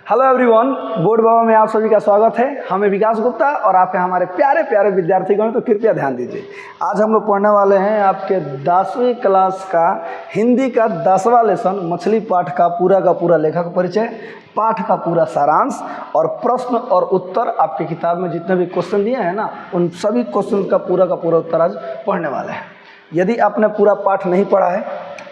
Hello everyone, board बाबा में आप सभी का स्वागत है। हमें विकास गुप्ता और आपके हमारे प्यारे प्यारे विद्यार्थीगण, तो कृपया ध्यान दीजिए। आज हम लोग पढ़ने वाले हैं आपके 10वीं क्लास का हिंदी का 10वां लेसन, मछली पाठ का पूरा लेखक परिचय, पाठ का पूरा सारांश और प्रश्न और उत्तर। आपकी किताब में जितने भी क्वेश्चन दिए हैं ना, उन सभी क्वेश्चन का पूरा उत्तर आज पढ़ने वाले हैं। यदि आपने पूरा पाठ नहीं पढ़ा है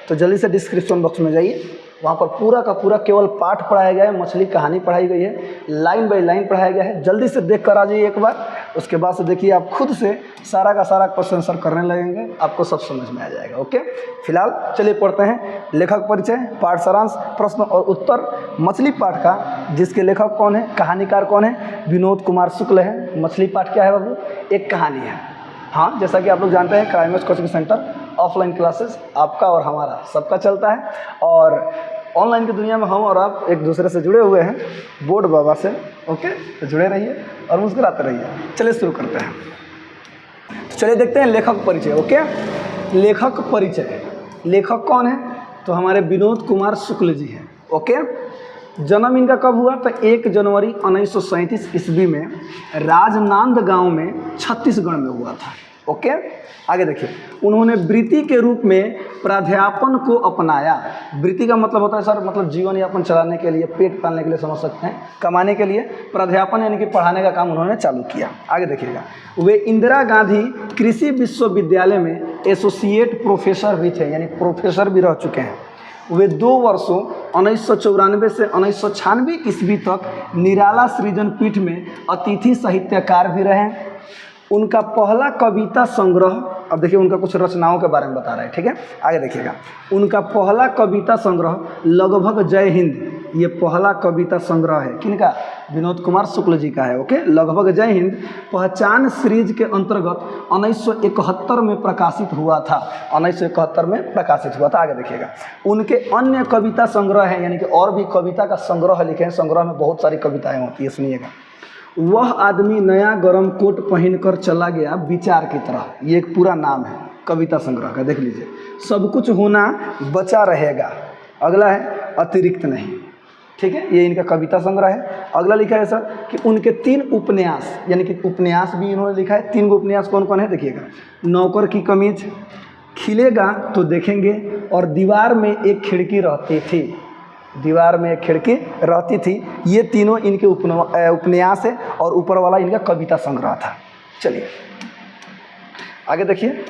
तो जल्दी से डिस्क्रिप्शन बॉक्स में जाइए, वहाँ पर पूरा का पूरा केवल पाठ पढ़ाया गया है, मछली कहानी पढ़ाई गई है, लाइन बाय लाइन पढ़ाया गया है। जल्दी से देख कर आ जाइए एक बार, उसके बाद से देखिए आप खुद से सारा का सारा क्वेश्चन आंसर करने लगेंगे, आपको सब समझ में आ जाएगा। ओके, फिलहाल चलिए पढ़ते हैं लेखक परिचय, पाठ सारांश, प्रश्न और उत्तर। मछली पाठ का जिसके लेखक कौन है, कहानीकार कौन है, विनोद कुमार शुक्ल है। मछली पाठ क्या है बाबू, एक कहानी है। हाँ, जैसा कि आप लोग जानते हैं, क्राइमेक्स कोचिंग सेंटर ऑफलाइन क्लासेस आपका और हमारा सबका चलता है, और ऑनलाइन की दुनिया में हम और आप एक दूसरे से जुड़े हुए हैं, बोर्ड बाबा से। ओके, तो जुड़े रहिए और मुस्कुराते रहिए। चलिए शुरू करते हैं। तो चलिए देखते हैं लेखक परिचय। ओके, लेखक परिचय, लेखक कौन है, तो हमारे विनोद कुमार शुक्ल जी हैं। ओके, जन्म इनका कब हुआ, तो 1 जनवरी 1937 ईस्वी में राजनांद गांव में छत्तीसगढ़ में हुआ था। ओके, आगे देखिए, उन्होंने वृत्ति के रूप में प्राध्यापन को अपनाया। वृत्ति का मतलब होता है सर, मतलब जीवन यापन चलाने के लिए, पेट पालने के लिए समझ सकते हैं, कमाने के लिए। प्राध्यापन यानी कि पढ़ाने का काम उन्होंने चालू किया। आगे देखिएगा, वे इंदिरा गांधी कृषि विश्वविद्यालय में एसोसिएट प्रोफेसर भी थे, यानी प्रोफेसर भी रह चुके हैं। वे 2 वर्षों 1994 से 1996 ईस्वी तक निराला सृजन पीठ में अतिथि साहित्यकार भी रहे। उनका पहला कविता संग्रह, अब देखिए उनका कुछ रचनाओं के बारे में बता रहे हैं, ठीक है। आगे देखिएगा, उनका पहला कविता संग्रह लगभग जय हिंद, ये पहला कविता संग्रह है किनका, विनोद कुमार शुक्ल जी का है। ओके, लगभग जय हिंद पहचान सीरीज के अंतर्गत 1971 में प्रकाशित हुआ था। 1971 में प्रकाशित हुआ था। आगे देखिएगा, उनके अन्य कविता संग्रह हैं, यानी कि और भी कविता का संग्रह लिखे हैं। संग्रह में बहुत सारी कविताएं होती है, सुनिएगा। वह आदमी नया गरम कोट पहनकर चला गया विचार की तरह, ये एक पूरा नाम है कविता संग्रह का, देख लीजिए। सब कुछ होना बचा रहेगा, अगला है अतिरिक्त नहीं, ठीक है, ये इनका कविता संग्रह है। अगला लिखा है सर कि उनके 3 उपन्यास, यानी कि उपन्यास भी इन्होंने लिखा है। 3 उपन्यास कौन कौन है देखिएगा, नौकर की कमीज, खिलेगा तो देखेंगे, और दीवार में एक खिड़की रहती थी, दीवार में एक खिड़की रहती थी। ये तीनों इनके उपन्यास है, और ऊपर वाला इनका कविता संग्रह था। चलिए आगे देखिए,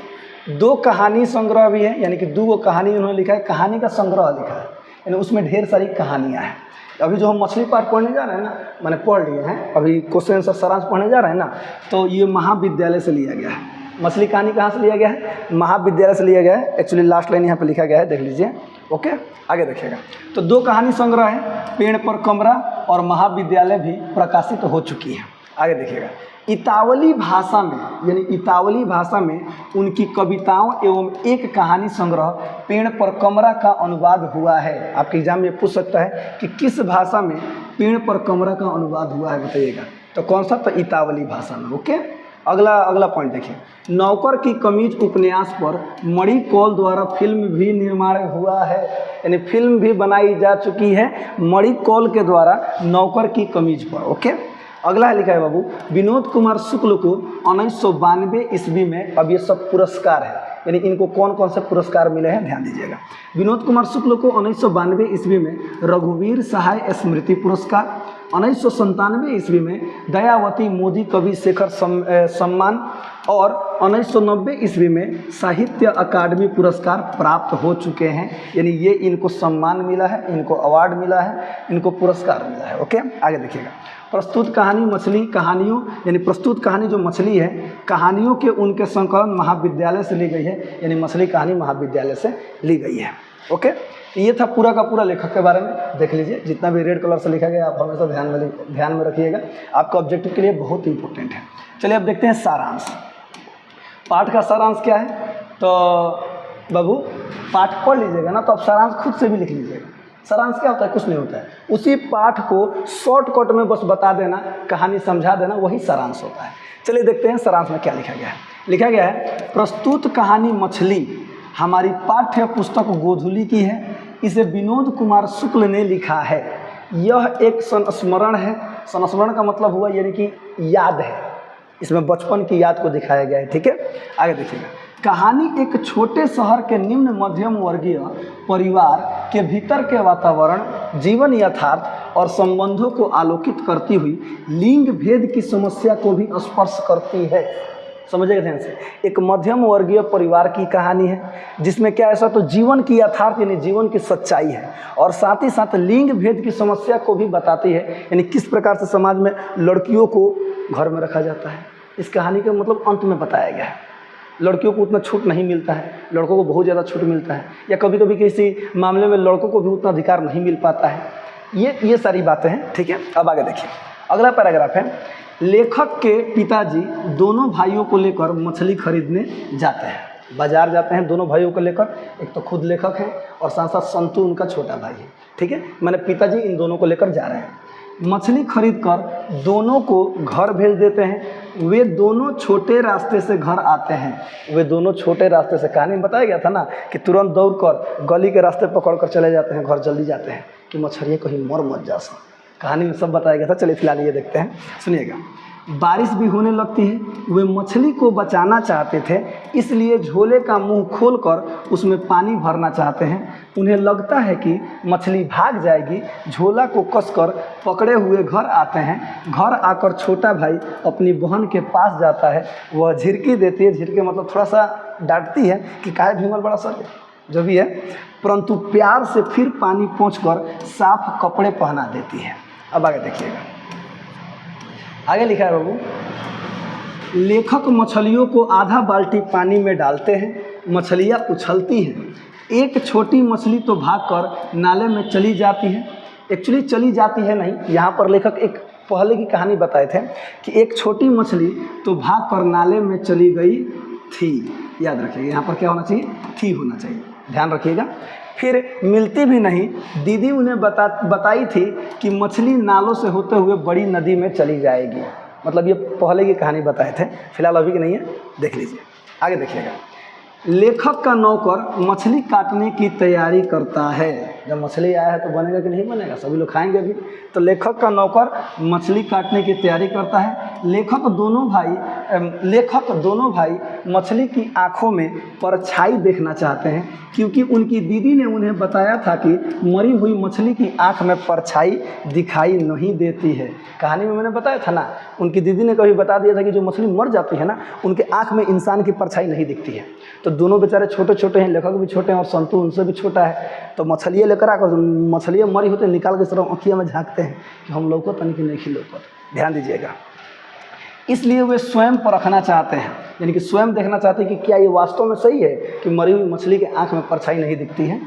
2 कहानी संग्रह भी है, यानी कि 2 कहानी उन्होंने लिखा है, कहानी का संग्रह लिखा है, यानी उसमें ढेर सारी कहानियाँ हैं। अभी जो हम मछली पाठ पढ़ने जा रहे हैं ना, मैंने पढ़ लिए हैं, अभी क्वेश्चन आंसर सारांश पढ़ने जा रहे हैं ना, तो ये महाविद्यालय से लिया गया है। मछली कहानी कहाँ से लिया गया है, महाविद्यालय से लिया गया है। एक्चुअली लास्ट लाइन यहाँ पे लिखा गया है, देख लीजिए। ओके, आगे देखिएगा, तो 2 कहानी संग्रह है, पेड़ पर कमरा और महाविद्यालय भी प्रकाशित हो चुकी है। आगे देखिएगा, इतावली भाषा में, यानी इतावली भाषा में उनकी कविताओं एवं एक कहानी संग्रह पेड़ पर कमरा का अनुवाद हुआ है। आपके एग्जाम में पूछ सकता है कि किस भाषा में पेड़ पर कमरा का अनुवाद हुआ है, बताइएगा। तो कौन सा, तो इतावली भाषा में। ओके, अगला पॉइंट देखिए, नौकर की कमीज उपन्यास पर मणि कौल द्वारा फिल्म भी निर्माण हुआ है, यानी फिल्म भी बनाई जा चुकी है मणि कौल के द्वारा नौकर की कमीज पर। ओके, अगला है लिखा है बाबू, विनोद कुमार शुक्ल को 1992 ईस्वी में, अब ये सब पुरस्कार है, यानी इनको कौन कौन से पुरस्कार मिले हैं ध्यान दीजिएगा। विनोद कुमार शुक्ल को 1992 ईस्वी में रघुवीर सहाय स्मृति पुरस्कार, 1997 ईस्वी में दयावती मोदी कवि शेखर सम्मान, और 1990 ईस्वी में साहित्य अकादमी पुरस्कार प्राप्त हो चुके हैं। यानी ये इनको सम्मान मिला है, इनको अवार्ड मिला है, इनको पुरस्कार मिला है। ओके, आगे देखिएगा, प्रस्तुत कहानी मछली कहानियों, यानी प्रस्तुत कहानी जो मछली है, कहानियों के उनके संकलन महाविद्यालय से ली गई है, यानी मछली कहानी महाविद्यालय से ली गई है। ओके, ये था पूरा का पूरा लेखक के बारे में, देख लीजिए। जितना भी रेड कलर से लिखा गया आप हमेशा ध्यान में रखिएगा, आपका ऑब्जेक्टिव के लिए बहुत इंपॉर्टेंट है। चलिए अब देखते हैं सारांश। पाठ का सारांश क्या है, तो बाबू पाठ पढ़ लीजिएगा ना, तो आप सारांश खुद से भी लिख लीजिएगा। सारांश क्या होता है, कुछ नहीं होता है, उसी पाठ को शॉर्टकट में बस बता देना, कहानी समझा देना, वही सारांश होता है। चलिए देखते हैं सारांश में क्या लिखा गया है। लिखा गया है, प्रस्तुत कहानी मछली हमारी पाठ्य पुस्तक गोधुली की है। इसे विनोद कुमार शुक्ल ने लिखा है। यह एक संस्मरण है। संस्मरण का मतलब हुआ यानी कि याद है, इसमें बचपन की याद को दिखाया गया है। ठीक है, आगे देखिएगा। कहानी एक छोटे शहर के निम्न मध्यम वर्गीय परिवार के भीतर के वातावरण, जीवन यथार्थ और संबंधों को आलोकित करती हुई लिंग भेद की समस्या को भी स्पर्श करती है। समझिएगा ध्यान से, एक मध्यम वर्गीय परिवार की कहानी है जिसमें क्या ऐसा तो जीवन की यथार्थ यानी जीवन की सच्चाई है, और साथ ही साथ लिंग भेद की समस्या को भी बताती है, यानी किस प्रकार से समाज में लड़कियों को घर में रखा जाता है। इस कहानी के मतलब अंत में बताया गया है। लड़कियों को उतना छूट नहीं मिलता है, लड़कों को बहुत ज़्यादा छूट मिलता है, या कभी कभी किसी मामले में लड़कों को भी उतना अधिकार नहीं मिल पाता है। ये सारी बातें हैं। ठीक है, अब आगे देखिए, अगला पैराग्राफ है। लेखक के पिताजी दोनों भाइयों को लेकर मछली खरीदने जाते हैं, बाजार जाते हैं दोनों भाइयों को लेकर। एक तो खुद लेखक है और साथ साथ संतु उनका छोटा भाई है। ठीक है, मैंने पिताजी इन दोनों को लेकर जा रहे हैं। मछली खरीदकर दोनों को घर भेज देते हैं। वे दोनों छोटे रास्ते से घर आते हैं। वे दोनों छोटे रास्ते से, कहानी में बताया गया था ना कि तुरंत दौड़कर गली के रास्ते पकड़कर चले जाते हैं, घर जल्दी जाते हैं कि मछलियाँ कहीं मर मत जा सके। कहानी में सब बताया गया था। चलिए फिलहाल ये देखते हैं, सुनिएगा। बारिश भी होने लगती है। वे मछली को बचाना चाहते थे, इसलिए झोले का मुंह खोलकर उसमें पानी भरना चाहते हैं। उन्हें लगता है कि मछली भाग जाएगी। झोला को कसकर पकड़े हुए घर आते हैं। घर आकर छोटा भाई अपनी बहन के पास जाता है। वह झिड़की देती है, झिड़की मतलब थोड़ा सा डांटती है कि काहे भीमल बड़ा सर जो भी है, परंतु प्यार से फिर पानी पोंछकर साफ कपड़े पहना देती है। अब आगे देखिएगा, आगे लिखा है बाबू, लेखक मछलियों को आधा बाल्टी पानी में डालते हैं। मछलियाँ उछलती हैं। एक छोटी मछली तो भागकर नाले में चली जाती है। एक्चुअली चली जाती है नहीं, यहाँ पर लेखक एक पहले की कहानी बताए थे कि एक छोटी मछली तो भागकर नाले में चली गई थी। याद रखिएगा, यहाँ पर क्या होना चाहिए, थी होना चाहिए, ध्यान रखिएगा। फिर मिलती भी नहीं। दीदी उन्हें बताई थी कि मछली नालों से होते हुए बड़ी नदी में चली जाएगी। मतलब ये पहले की कहानी बताए थे, फिलहाल अभी की नहीं है, देख लीजिए। आगे देखिएगा। लेखक का नौकर मछली काटने की तैयारी करता है। जब मछली आया है तो बनेगा कि नहीं बनेगा, सभी लोग खाएंगे भी। तो लेखक का नौकर मछली काटने की तैयारी करता है। लेखक दोनों भाई मछली की आंखों में परछाई देखना चाहते हैं, क्योंकि उनकी दीदी ने उन्हें बताया था कि मरी हुई मछली की आंख में परछाई दिखाई नहीं देती है। कहानी में मैंने बताया था ना, उनकी दीदी ने कभी बता दिया था कि जो मछली मर जाती है ना, उनके आंख में इंसान की परछाई नहीं दिखती है। तो दोनों बेचारे छोटे छोटे हैं, लेखक भी छोटे हैं और संतु उनसे भी छोटा है। तो मछलियाँ लेकर आकर, मछलियाँ मरी होती निकाल के सिर्फ आँखिया में झाँकते हैं कि हम लोग को तन की नहीं खिलो। ध्यान दीजिएगा। इसलिए वे स्वयं परखना चाहते हैं, यानी कि स्वयं देखना चाहते हैं कि क्या ये वास्तव में सही है कि मरी हुई मछली के आंख में परछाई नहीं दिखती है।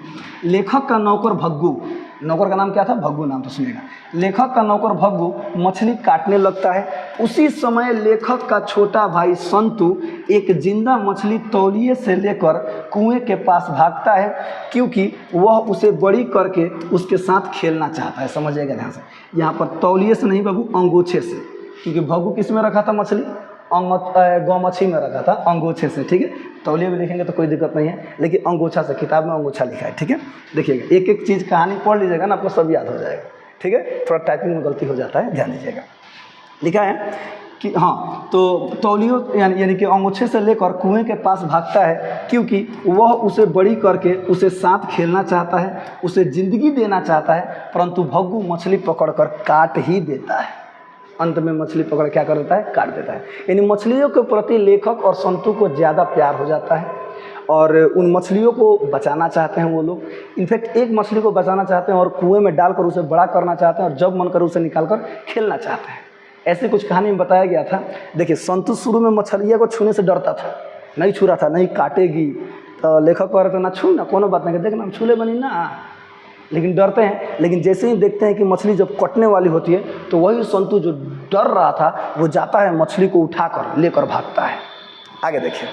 लेखक का नौकर भग्गू, नौकर का नाम क्या था, भग्गू नाम, तो सुनिएगा। लेखक का नौकर भग्गू मछली काटने लगता है। उसी समय लेखक का छोटा भाई संतु एक जिंदा मछली तौलिए से लेकर कुएं के पास भागता है, क्योंकि वह उसे बड़ी करके उसके साथ खेलना चाहता है। समझिएगा ध्यान से, यहाँ पर तौलिए से नहीं बाबू, अंगोछे से, क्योंकि भग्गू किस में रखा था मछली, गौमछी में रखा था, अंगोछे से। ठीक है, तौलिए में देखेंगे तो कोई दिक्कत नहीं है, लेकिन अंगोछा से, किताब में अंगोछा लिखा है। ठीक है, देखिएगा, एक एक चीज़ कहानी पढ़ लीजिएगा ना, आपको सब याद हो जाएगा। ठीक है, थोड़ा टाइपिंग में गलती हो जाता है, ध्यान दीजिएगा। लिखा है कि हाँ, तो तौलियों यानी कि अंगोछे से लेकर कुएं के पास भागता है, क्योंकि वह उसे बड़ी करके उसे साथ खेलना चाहता है, उसे ज़िंदगी देना चाहता है। परंतु भग्गू मछली पकड़कर काट ही देता है। अंत में मछली पकड़ क्या कर देता है, काट देता है। यानी मछलियों के प्रति लेखक और संतु को ज़्यादा प्यार हो जाता है और उन मछलियों को बचाना चाहते हैं वो लोग। इनफैक्ट एक मछली को बचाना चाहते हैं और कुएं में डालकर उसे बड़ा करना चाहते हैं, और जब मन कर उसे निकालकर खेलना चाहते हैं। ऐसे कुछ कहानी में बताया गया था। देखिए, संतु शुरू में मछलिया को छूने से डरता था, नहीं छू रहा था, नहीं काटेगी। तो लेखक कह रहे थे ना छू ना, कोनो बात नहीं, देखना हम छूले बनी ना, लेकिन डरते हैं। लेकिन जैसे ही देखते हैं कि मछली जब कटने वाली होती है, तो वही संतु जो डर रहा था वो जाता है, मछली को उठाकर लेकर भागता है। आगे देखिए,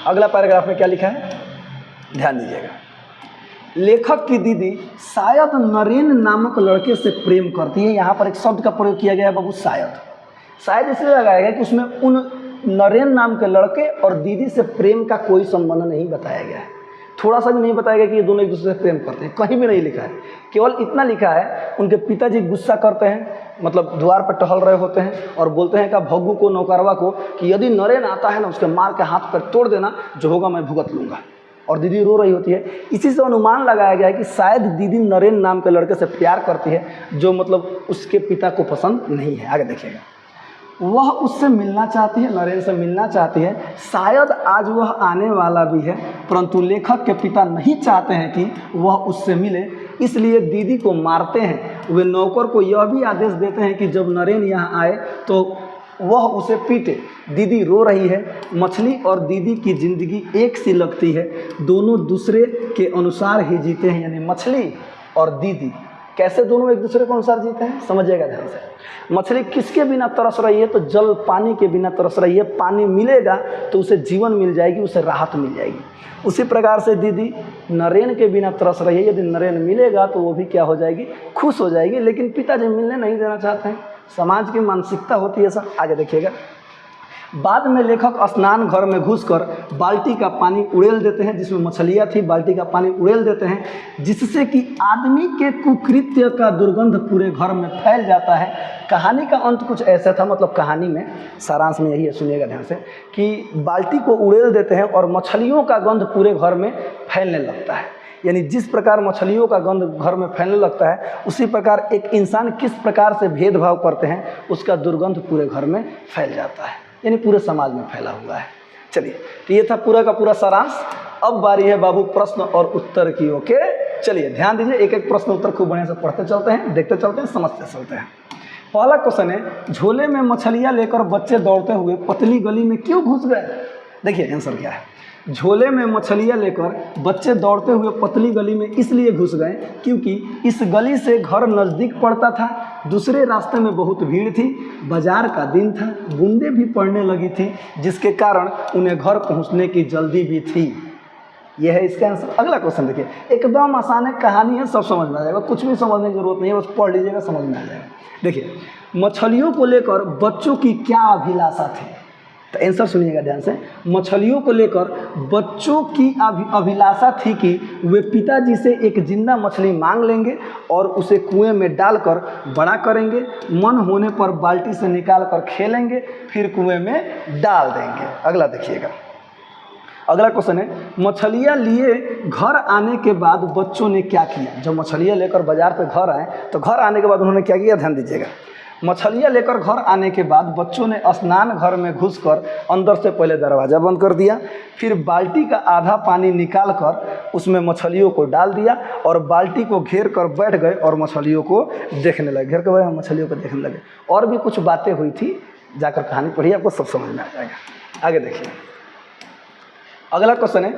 अगला पैराग्राफ में क्या लिखा है, ध्यान दीजिएगा। लेखक की दीदी शायद नरेन नामक लड़के से प्रेम करती है। यहाँ पर एक शब्द का प्रयोग किया गया है बाबू, शायद इसलिए लगाया गया कि उसमें उन नरेन नाम के लड़के और दीदी से प्रेम का कोई संबंध नहीं बताया गया है। थोड़ा सा भी नहीं बताएगा कि ये दोनों एक दूसरे से प्रेम करते हैं, कहीं भी नहीं लिखा है। केवल इतना लिखा है उनके पिताजी गुस्सा करते हैं, मतलब द्वार पर टहल रहे होते हैं और बोलते हैं कि भग्गू को, नौकरवा को, कि यदि नरेन आता है ना उसके मार के हाथ पर तोड़ देना, जो होगा मैं भुगत लूँगा। और दीदी रो रही होती है। इसी से अनुमान लगाया गया है कि शायद दीदी नरेन नाम के लड़के से प्यार करती है, जो मतलब उसके पिता को पसंद नहीं है। आगे देखिएगा, वह उससे मिलना चाहती है, नरेन से मिलना चाहती है। शायद आज वह आने वाला भी है, परंतु लेखक के पिता नहीं चाहते हैं कि वह उससे मिले, इसलिए दीदी को मारते हैं। वे नौकर को यह भी आदेश देते हैं कि जब नरेन यहाँ आए तो वह उसे पीटे। दीदी रो रही है। मछली और दीदी की ज़िंदगी एक सी लगती है, दोनों दूसरे के अनुसार ही जीते हैं। यानी मछली और दीदी कैसे दोनों एक दूसरे के अनुसार जीते हैं, समझिएगा ध्यान से। मछली किसके बिना तरस रही है, तो जल पानी के बिना तरस रही है। पानी मिलेगा तो उसे जीवन मिल जाएगी, उसे राहत मिल जाएगी। उसी प्रकार से दीदी नरेन के बिना तरस रही है। यदि नरेन मिलेगा तो वो भी क्या हो जाएगी, खुश हो जाएगी। लेकिन पिताजी मिलने नहीं देना चाहते हैं। समाज की मानसिकता होती है सब। आगे देखिएगा, बाद में लेखक स्नान घर में घुसकर बाल्टी का पानी उड़ेल देते हैं, जिसमें मछलियाँ थी, बाल्टी का पानी उड़ेल देते हैं, जिससे कि आदमी के कुकृत्य का दुर्गंध पूरे घर में फैल जाता है। कहानी का अंत कुछ ऐसा था, मतलब कहानी में सारांश में यही है, सुनिएगा ध्यान से, कि बाल्टी को उड़ेल देते हैं और मछलियों का गंध पूरे घर में फैलने लगता है। यानी जिस प्रकार मछलियों का गंध घर में फैलने लगता है, उसी प्रकार एक इंसान किस प्रकार से भेदभाव करते हैं, उसका दुर्गंध पूरे घर में फैल जाता है, यानी पूरे समाज में फैला हुआ है। चलिए, तो ये था पूरा का पूरा सारांश। अब बारी है बाबू प्रश्न और उत्तर की। ओके, चलिए ध्यान दीजिए, एक एक प्रश्न उत्तर खूब बढ़िया से पढ़ते चलते हैं, देखते चलते हैं, समझते चलते हैं। पहला क्वेश्चन है, झोले में मछलियाँ लेकर बच्चे दौड़ते हुए पतली गली में क्यों घुस गए? देखिए आंसर क्या है। झोले में मछलियाँ लेकर बच्चे दौड़ते हुए पतली गली में इसलिए घुस गए क्योंकि इस गली से घर नज़दीक पड़ता था, दूसरे रास्ते में बहुत भीड़ थी, बाजार का दिन था, बूंदें भी पड़ने लगी थी, जिसके कारण उन्हें घर पहुंचने की जल्दी भी थी। यह है इसका आंसर। अगला क्वेश्चन देखिए, एकदम आसान है, कहानी है, सब समझ में आ जाएगा, कुछ भी समझने की जरूरत नहीं है, बस पढ़ लीजिएगा, समझ में आ जाएगा। देखिए, मछलियों को लेकर बच्चों की क्या अभिलाषा थी? तो आंसर सुनिएगा ध्यान से। मछलियों को लेकर बच्चों की अभिलाषा थी कि वे पिताजी से एक जिंदा मछली मांग लेंगे और उसे कुएं में डालकर बड़ा करेंगे, मन होने पर बाल्टी से निकाल कर खेलेंगे, फिर कुएं में डाल देंगे। अगला देखिएगा, अगला क्वेश्चन है, मछलियाँ लिए घर आने के बाद बच्चों ने क्या किया? जब मछलियाँ लेकर बाजार पे घर आए तो घर आने के बाद उन्होंने क्या किया, ध्यान दीजिएगा। मछलियाँ लेकर घर आने के बाद बच्चों ने स्नान घर में घुसकर अंदर से पहले दरवाज़ा बंद कर दिया, फिर बाल्टी का आधा पानी निकाल कर उसमें मछलियों को डाल दिया और बाल्टी को घेर कर बैठ गए और मछलियों को देखने लगे। घेर कर मछलियों को देखने लगे। और भी कुछ बातें हुई थी, जाकर कहानी पढ़िए, आपको सब समझ में आ जाएगा। आगे देखिए, अगला क्वेश्चन है,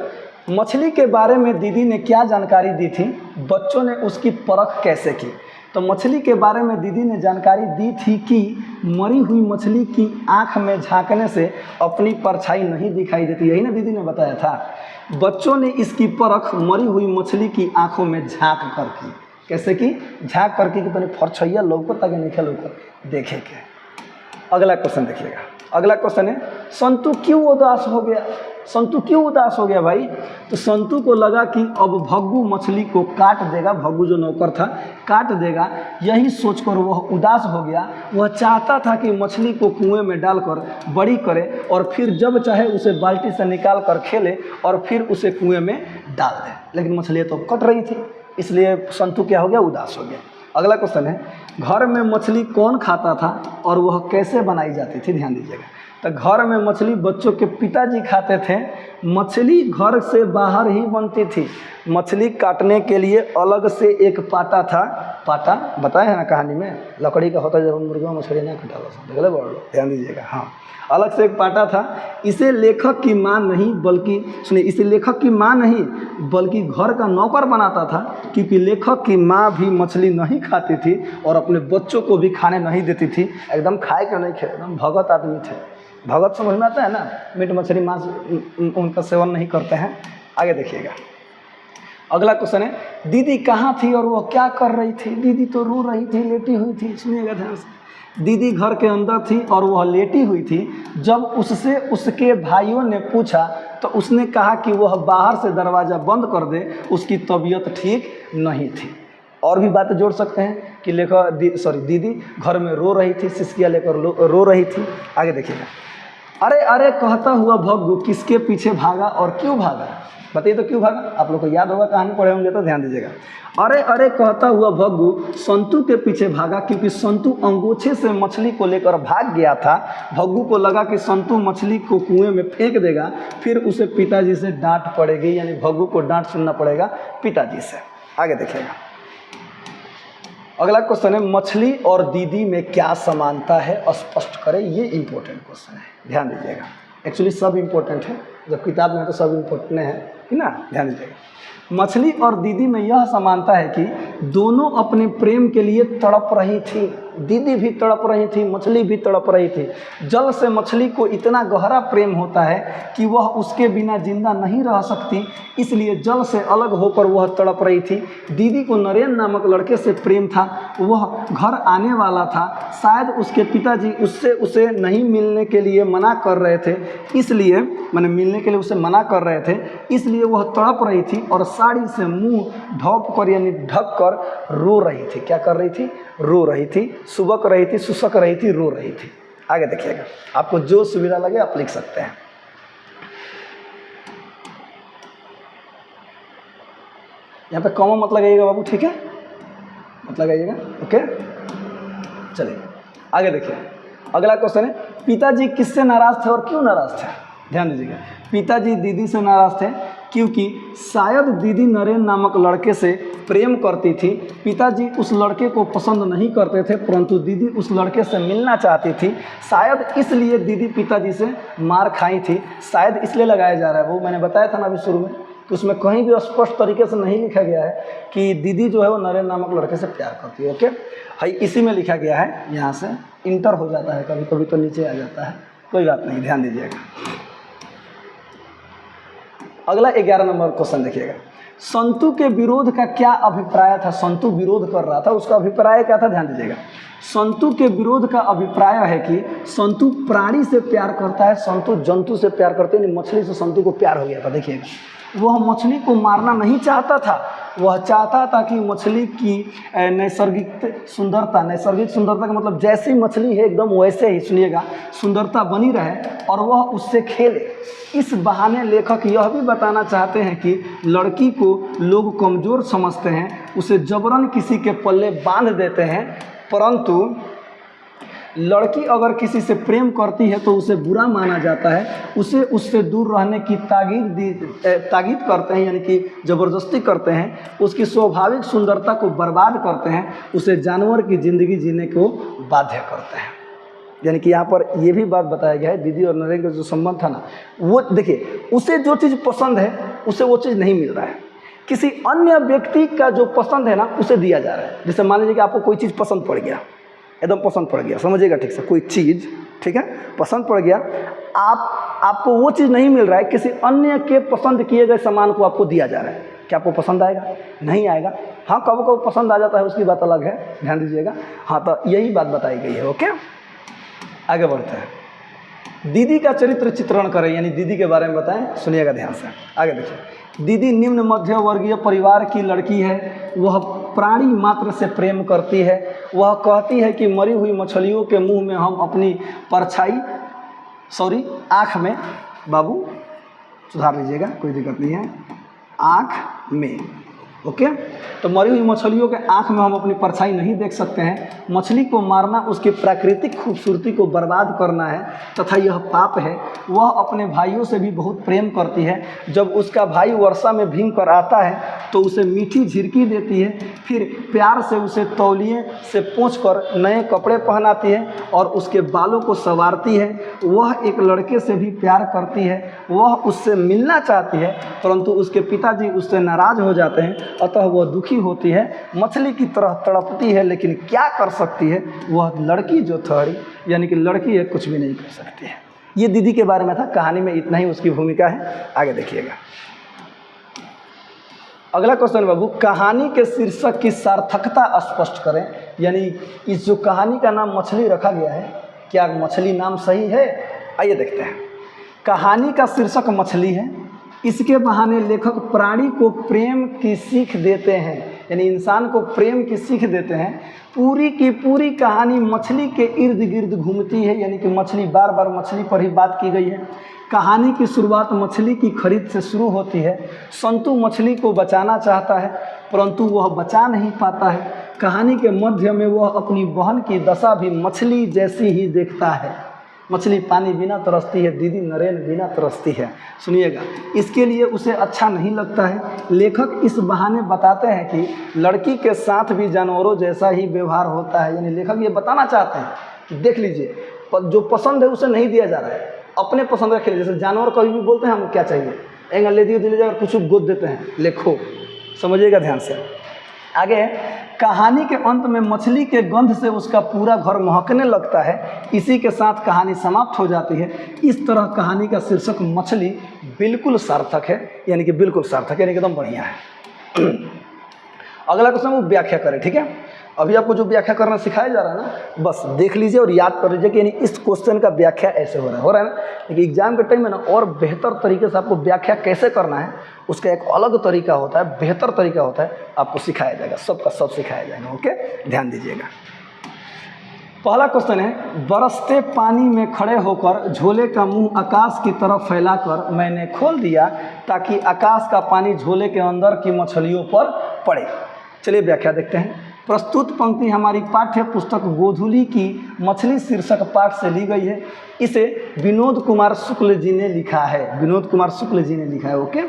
मछली के बारे में दीदी ने क्या जानकारी दी थी, बच्चों ने उसकी परख कैसे की? तो मछली के बारे में दीदी ने जानकारी दी थी कि मरी हुई मछली की आंख में झांकने से अपनी परछाई नहीं दिखाई देती। यही ना दीदी ने बताया था। बच्चों ने इसकी परख मरी हुई मछली की आंखों में झांक कर की। कैसे की? झांक कर की कि तनी परछाइया लौको ताकि नहीं लौको, देखे के। अगला क्वेश्चन देखिएगा। अगला क्वेश्चन है, संतू क्यों उदास हो गया? संतू क्यों उदास हो गया भाई? तो संतू को लगा कि अब भग्गू मछली को काट देगा, भग्गू जो नौकर था काट देगा, यही सोचकर वह उदास हो गया। वह चाहता था कि मछली को कुएं में डालकर बड़ी करे और फिर जब चाहे उसे बाल्टी से निकाल कर खेले और फिर उसे कुएं में डाल दे, लेकिन मछलियाँ तो कट रही थी, इसलिए संतू क्या हो गया, उदास हो गया। अगला क्वेश्चन है, घर में मछली कौन खाता था और वह कैसे बनाई जाती थी? ध्यान दीजिएगा। तो घर में मछली बच्चों के पिताजी खाते थे। मछली घर से बाहर ही बनती थी। मछली काटने के लिए अलग से एक पाटा था। पाटा बताए हैं ना कहानी में, लकड़ी का होता है, जब मुर्गा मछली नहीं कटा देख ले, ध्यान दीजिएगा। हाँ, अलग से एक पाटा था। इसे लेखक की माँ नहीं बल्कि सुनिए, इसे लेखक की माँ नहीं बल्कि घर का नौकर बनाता था, क्योंकि लेखक की माँ भी मछली नहीं खाती थी और अपने बच्चों को भी खाने नहीं देती थी। एकदम खाए के नहीं थे, एकदम भगत आदमी थे। भगत समझ में आता है ना, मीट मछली मांस उनका सेवन नहीं करते हैं। आगे देखिएगा, अगला क्वेश्चन है, दीदी कहाँ थी और वह क्या कर रही थी? दीदी तो रो रही थी, लेटी हुई थी। सुनिएगा ध्यान से, दीदी घर के अंदर थी और वह लेटी हुई थी। जब उससे उसके भाइयों ने पूछा तो उसने कहा कि वह बाहर से दरवाज़ा बंद कर दे, उसकी तबीयत ठीक नहीं थी। और भी बातें जोड़ सकते हैं कि दीदी घर में रो रही थी, सिसकियाँ लेकर रो रही थी। आगे देखिएगा, अरे अरे कहता हुआ भग्गू किसके पीछे भागा और क्यों भागा? बताइए तो क्यों भागा? आप लोग को याद होगा, कहानी पढ़े होंगे तो ध्यान दीजिएगा। अरे अरे कहता हुआ भग्गू संतू के पीछे भागा क्योंकि संतू अंगोछे से मछली को लेकर भाग गया था। भग्गू को लगा कि संतू मछली को कुएं में फेंक देगा, फिर उसे पिताजी से डांट पड़ेगी, यानी भग्गू को डांट सुनना पड़ेगा पिताजी से। आगे देखिएगा, अगला क्वेश्चन है, मछली और दीदी में क्या समानता है, स्पष्ट करें। ये इंपॉर्टेंट क्वेश्चन है, ध्यान दीजिएगा। एक्चुअली सब इम्पोर्टेंट है, जब किताब में तो सब इम्पोर्टेंट है ना, ध्यान दीजिएगा। मछली और दीदी में यह समानता है कि दोनों अपने प्रेम के लिए तड़प रही थी। दीदी भी तड़प रही थी, मछली भी तड़प रही थी। जल से मछली को इतना गहरा प्रेम होता है कि वह उसके बिना जिंदा नहीं रह सकती, इसलिए जल से अलग होकर वह तड़प रही थी। दीदी को नरेन नामक लड़के से प्रेम था, वह घर आने वाला था। शायद उसके पिताजी उसे नहीं मिलने के लिए मना कर रहे थे, इसलिए मिलने के लिए उसे मना कर रहे थे, इसलिए वह तड़प रही थी और साड़ी से मुंह ढक कर यानी ढक कर रो रही थी। क्या कर रही थी? रो रही थी, सुबक रही थी, सुसक रही थी, रो रही थी। आगे देखिएगा, आपको जो सुविधा लगे आप लिख सकते हैं। यहाँ पे कॉमा मत लगाइएगा बाबू, ठीक है, मत लगाइएगा, ओके। चलिए आगे देखिए, अगला क्वेश्चन है, पिताजी किससे नाराज थे और क्यों नाराज थे? ध्यान दीजिएगा, पिताजी दीदी से नाराज थे क्योंकि शायद दीदी नरेन नामक लड़के से प्रेम करती थी। पिताजी उस लड़के को पसंद नहीं करते थे, परंतु दीदी उस लड़के से मिलना चाहती थी। शायद इसलिए दीदी पिताजी से मार खाई थी। शायद इसलिए लगाया जा रहा है, वो मैंने बताया था ना अभी शुरू में, कि उसमें कहीं भी स्पष्ट तरीके से नहीं लिखा गया है कि दीदी जो है वो नरेन नामक लड़के से प्यार करती है। ओके भाई, इसी में लिखा गया है, यहाँ से इंटर हो जाता है, कभी कभी तो नीचे आ जाता है, कोई बात नहीं, ध्यान दीजिएगा। अगला 11 नंबर क्वेश्चन देखिएगा, संतू के विरोध का क्या अभिप्राय था? संतू विरोध कर रहा था, उसका अभिप्राय क्या था? ध्यान दीजिएगा, संतू के विरोध का अभिप्राय है कि संतू प्राणी से प्यार करता है, संतू जंतु से प्यार करते हैं। मछली से संतू को प्यार हो गया था। देखिएगा, वह मछली को मारना नहीं चाहता था, वह चाहता था कि मछली की नैसर्गिक सुंदरता का मतलब जैसी मछली है एकदम वैसे ही, सुनिएगा, सुंदरता बनी रहे और वह उससे खेले। इस बहाने लेखक यह भी बताना चाहते हैं कि लड़की को लोग कमज़ोर समझते हैं, उसे जबरन किसी के पल्ले बांध देते हैं, परंतु लड़की अगर किसी से प्रेम करती है तो उसे बुरा माना जाता है, उसे उससे दूर रहने की ताकीद करते हैं, यानी कि ज़बरदस्ती करते हैं, उसकी स्वाभाविक सुंदरता को बर्बाद करते हैं, उसे जानवर की ज़िंदगी जीने को बाध्य करते हैं। यानी कि यहाँ पर यह भी बात बताया गया है, दीदी और नरेन का जो संबंध था ना, वो देखिए, उसे जो चीज़ पसंद है उसे वो चीज़ नहीं मिल रहा है, किसी अन्य व्यक्ति का जो पसंद है ना उसे दिया जा रहा है। जैसे मान लीजिए कि आपको कोई चीज़ पसंद पड़ गया, एकदम पसंद पड़ गया, समझिएगा ठीक से, कोई चीज़, ठीक है, पसंद पड़ गया, आपको वो चीज़ नहीं मिल रहा है, किसी अन्य के पसंद किए गए सामान को आपको दिया जा रहा है, क्या आपको पसंद आएगा? नहीं आएगा। हाँ, कब कब पसंद आ जाता है, उसकी बात अलग है, ध्यान दीजिएगा। हाँ, तो यही बात बताई गई है। ओके, आगे बढ़ते हैं। दीदी का चरित्र चित्रण करें, यानी दीदी के बारे में बताएं, सुनिएगा ध्यान से। आगे देखिए, दीदी निम्न मध्य वर्गीय परिवार की लड़की है, वह प्राणी मात्र से प्रेम करती है। वह कहती है कि मरी हुई मछलियों के मुंह में हम अपनी आँख में, बाबू सुधार लीजिएगा, कोई दिक्कत नहीं है, आँख में, ओके। तो मरी हुई मछलियों के आँख में हम अपनी परछाई नहीं देख सकते हैं। मछली को मारना उसकी प्राकृतिक खूबसूरती को बर्बाद करना है तथा यह पाप है। वह अपने भाइयों से भी बहुत प्रेम करती है। जब उसका भाई वर्षा में भीग कर आता है तो उसे मीठी झिरकी देती है, फिर प्यार से उसे तौलिए से पोंछकर नए कपड़े पहनाती है और उसके बालों को संवारती है। वह एक लड़के से भी प्यार करती है, वह उससे मिलना चाहती है, परंतु उसके पिताजी उससे नाराज़ हो जाते हैं, अतः वह दुखी होती है, मछली की तरह तड़पती है, लेकिन क्या कर सकती है, वह लड़की जो थड़ी, यानी कि लड़की है, कुछ भी नहीं कर सकती है। ये दीदी के बारे में था, कहानी में इतना ही उसकी भूमिका है। आगे देखिएगा, अगला क्वेश्चन बाबू, कहानी के शीर्षक की सार्थकता स्पष्ट करें। यानी इस जो कहानी का नाम मछली रखा गया है, क्या मछली नाम सही है? आइए देखते हैं। कहानी का शीर्षक मछली है, इसके बहाने लेखक प्राणी को प्रेम की सीख देते हैं, यानी इंसान को प्रेम की सीख देते हैं। पूरी की पूरी कहानी मछली के इर्द गिर्द घूमती है, यानी कि मछली, बार बार मछली पर ही बात की गई है। कहानी की शुरुआत मछली की खरीद से शुरू होती है। संतु मछली को बचाना चाहता है परंतु वह बचा नहीं पाता है। कहानी के मध्य में वह अपनी बहन की दशा भी मछली जैसी ही देखता है। मछली पानी बिना तरसती है, दीदी नरेन बिना तरसती है। सुनिएगा, इसके लिए उसे अच्छा नहीं लगता है। लेखक इस बहाने बताते हैं कि लड़की के साथ भी जानवरों जैसा ही व्यवहार होता है। यानी लेखक ये बताना चाहते हैं कि देख लीजिए, जो पसंद है उसे नहीं दिया जा रहा है, अपने पसंद का खेल। जैसे जानवर कभी भी बोलते हैं हम क्या चाहिए, एंगल ले दिए और कुछ गोद देते हैं, लेखो, समझिएगा ध्यान से। आगे, कहानी के अंत में मछली के गंध से उसका पूरा घर महकने लगता है। इसी के साथ कहानी समाप्त हो जाती है। इस तरह कहानी का शीर्षक मछली बिल्कुल सार्थक है, यानी कि बिल्कुल सार्थक, यानी एकदम बढ़िया है। अगला क्वेश्चन वो व्याख्या करें, ठीक है। अभी आपको जो व्याख्या करना सिखाया जा रहा है ना, बस देख लीजिए और याद कर लीजिए कि यानी इस क्वेश्चन का व्याख्या ऐसे हो रहा है ना। लेकिन एग्जाम के टाइम में ना और बेहतर तरीके से आपको व्याख्या कैसे करना है उसका एक अलग तरीका होता है, बेहतर तरीका होता है, आपको सिखाया जाएगा, सबका सब सिखाया जाएगा। ओके, ध्यान दीजिएगा। पहला क्वेश्चन है, बरसते पानी में खड़े होकर झोले का मुंह आकाश की तरफ फैलाकर मैंने खोल दिया ताकि आकाश का पानी झोले के अंदर की मछलियों पर पड़े। चलिए व्याख्या देखते हैं। प्रस्तुत पंक्ति हमारी पाठ्य पुस्तक गोधुली की मछली शीर्षक पाठ से ली गई है। इसे विनोद कुमार शुक्ल जी ने लिखा है, विनोद कुमार शुक्ल जी ने लिखा है। ओके,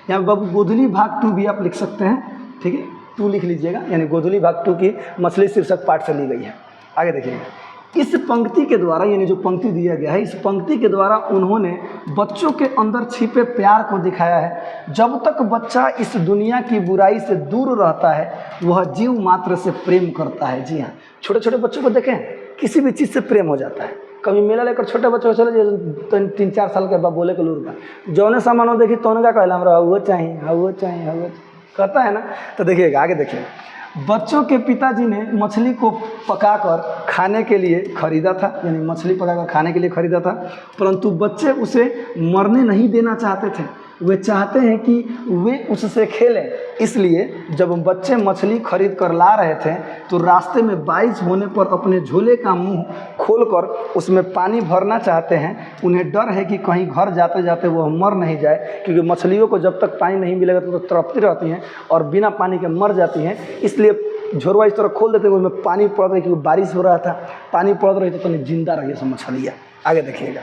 यहाँ बाबू गोधुली भाग 2 भी आप लिख सकते हैं, ठीक है, 2 लिख लीजिएगा, यानी गोधुली भाग 2 की मछली शीर्षक पाठ से ली गई है। आगे देखिएगा, इस पंक्ति के द्वारा, यानी जो पंक्ति दिया गया है, इस पंक्ति के द्वारा उन्होंने बच्चों के अंदर छिपे प्यार को दिखाया है। जब तक बच्चा इस दुनिया की बुराई से दूर रहता है वह जीव मात्र से प्रेम करता है। जी हाँ, छोटे छोटे बच्चों को देखें, किसी भी चीज़ से प्रेम हो जाता है। कभी मेला लेकर छोटे बच्चों को चले जाए, 3-4 साल के बाद बोले के लूर का जौने सामान हो देखी तो का कहला हमारा वो चाहिए, वो चाहिए, वो कहता है ना। तो देखिएगा, आगे देखिए, बच्चों के पिताजी ने मछली को पकाकर खाने के लिए खरीदा था, यानी मछली पकाकर खाने के लिए खरीदा था, परंतु बच्चे उसे मरने नहीं देना चाहते थे। वे चाहते हैं कि वे उससे खेलें। इसलिए जब बच्चे मछली खरीद कर ला रहे थे तो रास्ते में बारिश होने पर अपने झोले का मुंह खोलकर उसमें पानी भरना चाहते हैं। उन्हें डर है कि कहीं घर जाते जाते वह मर नहीं जाए, क्योंकि मछलियों को जब तक पानी नहीं मिलेगा तो तड़पती रहती हैं और बिना पानी के मर जाती हैं। इसलिए झोरवा इस तरह खोल देते हैं, उसमें पानी पड़ रही, क्योंकि बारिश हो रहा था, पानी पड़ रही तो जिंदा रही सब मछलियाँ। आगे देखिएगा,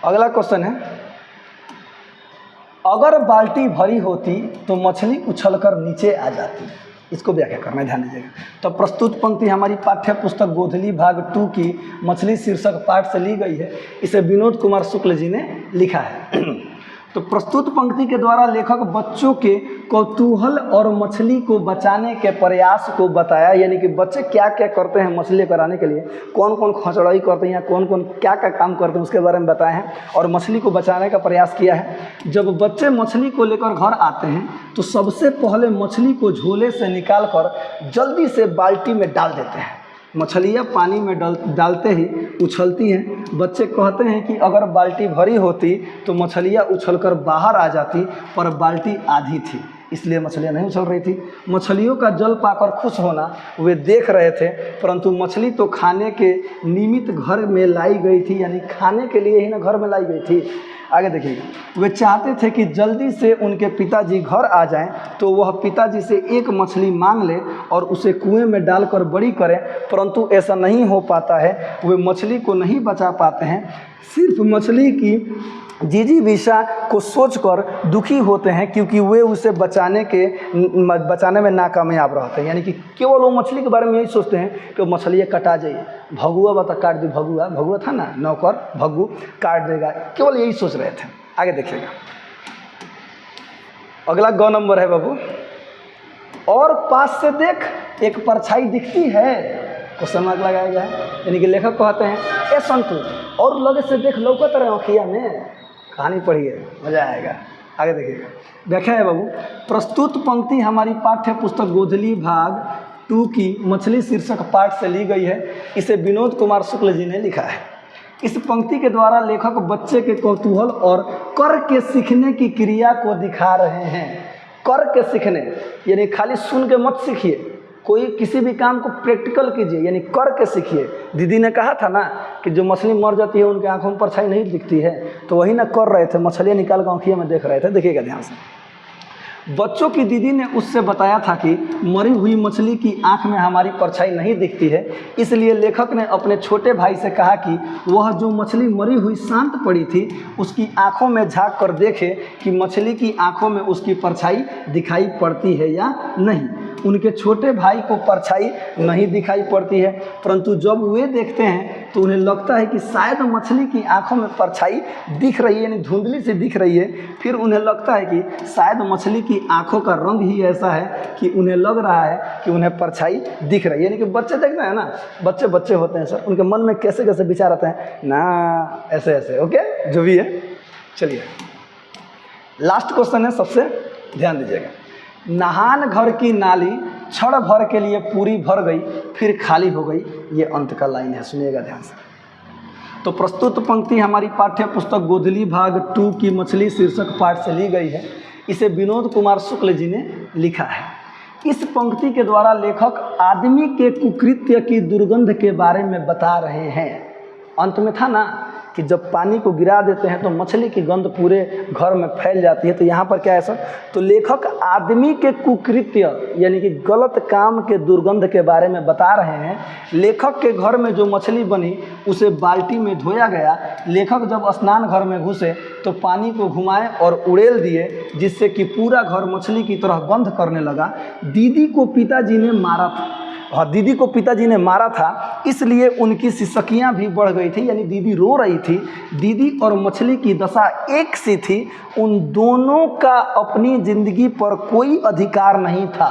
अगला क्वेश्चन है, अगर बाल्टी भरी होती तो मछली उछलकर नीचे आ जाती। इसको व्याख्या करना है, ध्यान दीजिएगा। तो प्रस्तुत पंक्ति हमारी पाठ्य पुस्तक गोधुली भाग 2 की मछली शीर्षक पाठ से ली गई है। इसे विनोद कुमार शुक्ल जी ने लिखा है। तो प्रस्तुत पंक्ति के द्वारा लेखक बच्चों के कौतूहल और मछली को बचाने के प्रयास को बताया, यानी कि बच्चे क्या क्या करते हैं मछली कराने के लिए, कौन कौन खचड़ाई करते हैं या कौन कौन क्या क्या काम करते हैं उसके बारे में बताए हैं और मछली को बचाने का प्रयास किया है। जब बच्चे मछली को लेकर घर आते हैं तो सबसे पहले मछली को झोले से निकाल कर जल्दी से बाल्टी में डाल देते हैं। मछलियाँ पानी में डालते ही उछलती हैं। बच्चे कहते हैं कि अगर बाल्टी भरी होती तो मछलियाँ उछलकर बाहर आ जाती, पर बाल्टी आधी थी इसलिए मछलियाँ नहीं उछल रही थी। मछलियों का जल पाकर खुश होना वे देख रहे थे, परंतु मछली तो खाने के निमित्त घर में लाई गई थी, यानी खाने के लिए ही ना घर में लाई गई थी। आगे देखिएगा, वे चाहते थे कि जल्दी से उनके पिताजी घर आ जाएं तो वह पिताजी से एक मछली मांग ले और उसे कुएं में डालकर बड़ी करें, परंतु ऐसा नहीं हो पाता है। वे मछली को नहीं बचा पाते हैं, सिर्फ मछली की जिजीविषा को सोचकर दुखी होते हैं, क्योंकि वे उसे बचाने में नाकामयाब रहते हैं। यानी कि केवल वो मछली के बारे में यही सोचते हैं कि मछलियाँ कटा जाइए, भगुआ बता काट दी, भगुआ था ना नौकर, भगू काट देगा, केवल यही सोच रहे थे। आगे देखिएगा, अगला ग नंबर है बाबू, और पास से देख एक परछाई दिखती है, क्वेश्चन मार्क लगाया गया है। यानी कि लेखक कहते हैं ए संतु और लगे से देख लौकत रहे अखिया में। कहानी पढ़िए, मजा आएगा। आगे देखिएगा, व्याख्या है बाबू। प्रस्तुत पंक्ति हमारी पाठ्य पुस्तक गोधली भाग 2 की मछली शीर्षक पाठ से ली गई है। इसे विनोद कुमार शुक्ल जी ने लिखा है। इस पंक्ति के द्वारा लेखक बच्चे के कौतूहल और कर के सीखने की क्रिया को दिखा रहे हैं। कर के सीखने यानी खाली सुन के मत सीखिए, कोई किसी भी काम को प्रैक्टिकल कीजिए, यानी कर के सीखिए। दीदी ने कहा था ना कि जो मछली मर जाती है उनके आंखों में परछाई नहीं दिखती है, तो वही ना कर रहे थे, मछलियाँ निकाल कर आँखियों में देख रहे थे। देखिएगा ध्यान से। बच्चों की दीदी ने उससे बताया था कि मरी हुई मछली की आंख में हमारी परछाई नहीं दिखती है, इसलिए लेखक ने अपने छोटे भाई से कहा कि वह जो मछली मरी हुई शांत पड़ी थी उसकी आंखों में झांक कर देखे कि मछली की आंखों में उसकी परछाई दिखाई पड़ती है या नहीं। उनके छोटे भाई को परछाई नहीं दिखाई पड़ती है, परंतु जब वे देखते हैं तो उन्हें लगता है कि शायद मछली की आंखों में परछाई दिख रही है, यानी धुंधली से दिख रही है। फिर उन्हें लगता है कि शायद मछली की आंखों का रंग ही ऐसा है कि उन्हें लग रहा है कि उन्हें परछाई दिख रही है। यानी कि बच्चे देखते हैं ना, बच्चे होते हैं सर, उनके मन में कैसे कैसे विचार आते हैं ना, ऐसे ऐसे। ओके, जो भी है। चलिए लास्ट क्वेश्चन है, सबसे ध्यान दीजिएगा। नहान घर की नाली क्षण भर के लिए पूरी भर गई फिर खाली हो गई, ये अंत का लाइन है, सुनिएगा ध्यान से। तो प्रस्तुत पंक्ति हमारी पाठ्य पुस्तक गोधली भाग 2 की मछली शीर्षक पाठ से ली गई है। इसे विनोद कुमार शुक्ल जी ने लिखा है। इस पंक्ति के द्वारा लेखक आदमी के कुकृत्य की दुर्गंध के बारे में बता रहे हैं। अंत में था ना कि जब पानी को गिरा देते हैं तो मछली की गंध पूरे घर में फैल जाती है, तो यहाँ पर क्या है सर, तो लेखक आदमी के कुकृत्य यानी कि गलत काम के दुर्गंध के बारे में बता रहे हैं। लेखक के घर में जो मछली बनी उसे बाल्टी में धोया गया। लेखक जब स्नान घर में घुसे तो पानी को घुमाए और उड़ेल दिए, जिससे कि पूरा घर मछली की तरह गंध करने लगा। दीदी को पिताजी ने मारा था, दीदी को पिताजी ने मारा था, इसलिए उनकी सिसकियाँ भी बढ़ गई थी, यानी दीदी रो रही थी। दीदी और मछली की दशा एक सी थी, उन दोनों का अपनी ज़िंदगी पर कोई अधिकार नहीं था।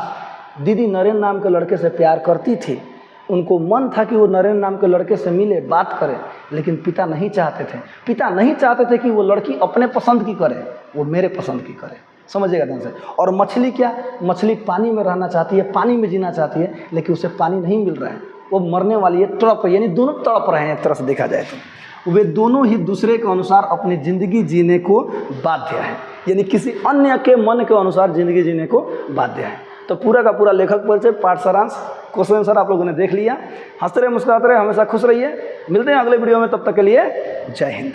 दीदी नरेंद्र नाम के लड़के से प्यार करती थी, उनको मन था कि वो नरेंद्र नाम के लड़के से मिले, बात करे, लेकिन पिता नहीं चाहते थे। पिता नहीं चाहते थे कि वो लड़की अपने पसंद की करे, वो मेरे पसंद की करे, समझिएगा ध्यान से। और मछली क्या, मछली पानी में रहना चाहती है, पानी में जीना चाहती है, लेकिन उसे पानी नहीं मिल रहा है, वो मरने वाली है, तड़प, यानी दोनों तड़प रहे हैं एक तरह से देखा जाए तो। वे दोनों ही दूसरे के अनुसार अपनी ज़िंदगी जीने को बाध्य है, यानी किसी अन्य के मन के अनुसार ज़िंदगी जीने को बाध्य है। तो पूरा का पूरा लेखक परिचय, पाठ सारांश, क्वेश्चन आंसर आप लोगों ने देख लिया। हंसते रहे, मुस्कुराते रहे, हमेशा खुश रहिए। मिलते हैं अगले वीडियो में, तब तक के लिए जय हिंद।